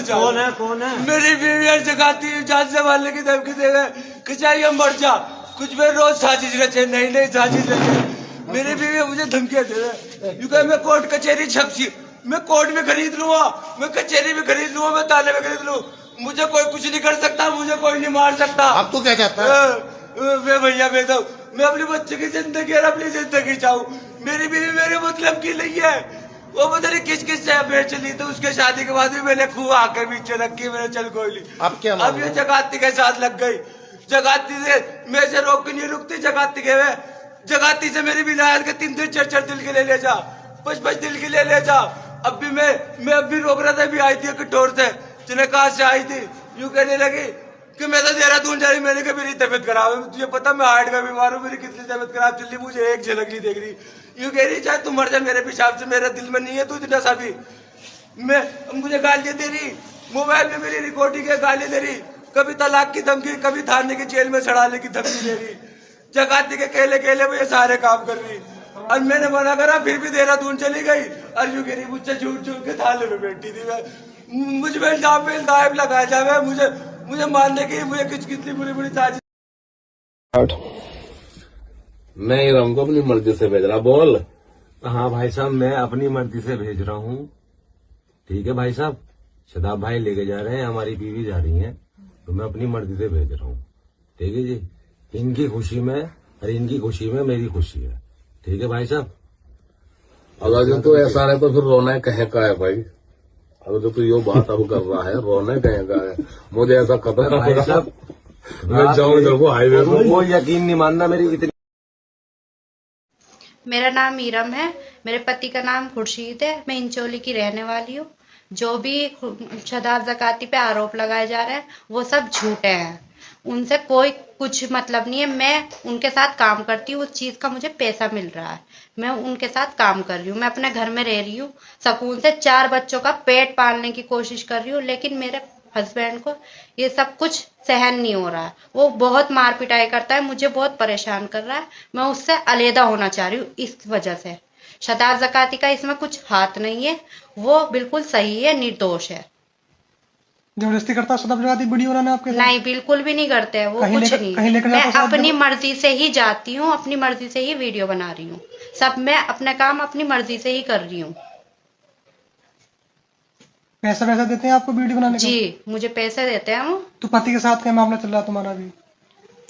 कौन है? मेरी बीवी जगाती जान से मारने की धमकी देवे कि चाहिए मर जा, कुछ भी रोज साजिश रचे, नई साजिश रचे। मेरी बीवी मुझे धमकियां दे रहे, क्योंकि मैं कोर्ट कचहरी छपसी, मैं कोर्ट में खरीद लूंगा, मैं कचहरी में खरीद लूंगा, मैं थाने में खरीद लूँ, मुझे कोई कुछ नहीं कर सकता, मुझे कोई नहीं मार सकता। अब तो क्या चाहता है? मैं भैया मैं अपने बच्चे की जिंदगी और अपनी जिंदगी चाहूँ। मेरी बीवी मेरे मतलब की नहीं है, वो पता नहीं किस से अफेयर चली, तो उसके शादी के बाद भी मैंने खूब आकर पीछे रखी, मैंने चल कोई नहीं। अब क्या? अब ये जगाती के साथ लग गई, जगाती से मैं से रोक नहीं रुकती, जगाती के वे जगाती से मेरी विलायत के 3 4 दिल के ले जा, 5 दिल के ले जा। अब भी मैं अब भी रोक रहा था, भी आई थी कटोर से, जिन्हें कहा से आई थी, यूं कहने लगी कि मैं तो देहरादून जा रही, मैंने कहा मेरी तबीयत खराब है, तुझे पता मैं हार्ट का बीमार हूँ, मेरी कितनी तबीयत खराब चल रही, मुझे एक झलक नहीं देख रही। यूं कह रही चाहे तू मर जा मेरे पेशाब से, मेरे दिल में नहीं है तू इतना सा भी। मैं मुझे गालियां दे रही, मोबाइल में मेरी रिकॉर्डिंग है, गाली दे रही, कभी तलाक की धमकी, कभी थाने की जेल में चढ़ाने की धमकी दे रही, जगाती के केले वो ये सारे काम कर रही। और मैंने मना करा, फिर भी देहरादून चली गई, और यूं कह रही मुझसे झूठ के थाने में बैठी थी। मैं मुझ में इल्जाम लगाया जाए, मुझे मारने की, मुझे कितनी बुरी साजिश। मैं इरम को अपनी मर्जी से भेज रहा। बोल। हाँ भाई साहब, मैं अपनी मर्जी से भेज रहा हूँ। ठीक है भाई साहब, शदाब भाई लेके जा रहे हैं, हमारी बीवी जा रही है, तो मैं अपनी मर्जी से भेज रहा हूँ। ठीक है जी, इनकी खुशी में और इनकी खुशी में मेरी खुशी है। ठीक है भाई साहब। अगर तो ऐसा है तो फिर रोना कहीं का है भाई? अगर तो ये बात अब कर रहा है, रोना कहीं का है? मुझे ऐसा खबर भाई साहब, मैं जाऊँ इधर को हाईवे को, वो यकीन नहीं मानना मेरी इतनी। मेरा नाम ईरम है, मेरे पति का नाम खुर्शीद है, मैं इंचोली की रहने वाली हूँ। जो भी शदाब ज़काती पे आरोप लगाए जा रहे हैं वो सब झूठे हैं, उनसे कोई कुछ मतलब नहीं है। मैं उनके साथ काम करती हूँ, उस चीज़ का मुझे पैसा मिल रहा है, मैं उनके साथ काम कर रही हूँ, मैं अपने घर में रह रही हूँ, सुकून से 4 बच्चों का पेट पालने की कोशिश कर रही हूँ। लेकिन मेरे हस्बैंड को ये सब कुछ सहन नहीं हो रहा है, वो बहुत मार पिटाई करता है, मुझे बहुत परेशान कर रहा है, मैं उससे अलहदा होना चाह रही हूँ। इस वजह से शदाब ज़काती का इसमें कुछ हाथ नहीं है, वो बिल्कुल सही है, निर्दोष है। जबरदस्ती करता है शदाब ज़काती वीडियो बनाने आपके साथ? नहीं, बिल्कुल भी नहीं करते हैं वो, कुछ नहीं। मैं अपनी मर्जी से ही जाती हूँ, अपनी मर्जी से ही वीडियो बना रही हूँ, सब मैं अपना काम अपनी मर्जी से ही कर रही हूँ। पैसा देते हैं आपको वीडियो बनाने का? जी, मुझे पैसे देते हैं वो। तो पति के साथ क्या मामला चल रहा है तुम्हारा भी?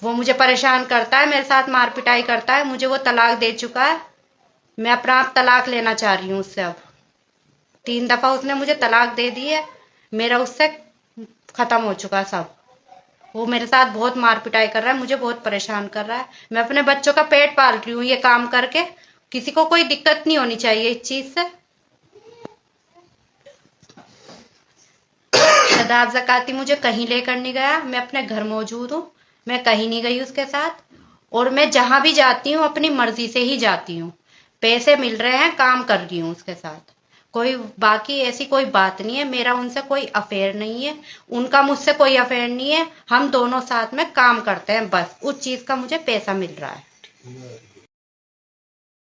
वो मुझे परेशान करता है, मेरे साथ मार पिटाई करता है, मुझे वो तलाक दे चुका है, मैं अपना आप तलाक लेना चाह रही हूँ उससे। अब 3 दफा उसने मुझे तलाक दे दी है, मेरा उससे खत्म हो चुका सब। वो मेरे साथ बहुत मार पिटाई कर रहा है, मुझे बहुत परेशान कर रहा है। मैं अपने बच्चों का पेट पाल रही हूँ ये काम करके, किसी को कोई दिक्कत नहीं होनी चाहिए इस चीज से। शदाब ज़काती मुझे कहीं लेकर नहीं गया, मैं अपने घर मौजूद हूँ, मैं कहीं नहीं गई उसके साथ, और मैं जहां भी जाती हूँ अपनी मर्जी से ही जाती हूँ। पैसे मिल रहे हैं, काम कर रही हूँ उसके साथ, कोई बाकी ऐसी कोई बात नहीं है। मेरा उनसे कोई अफेयर नहीं है, उनका मुझसे कोई अफेयर नहीं है, हम दोनों साथ में काम करते हैं, बस उस चीज का मुझे पैसा मिल रहा है।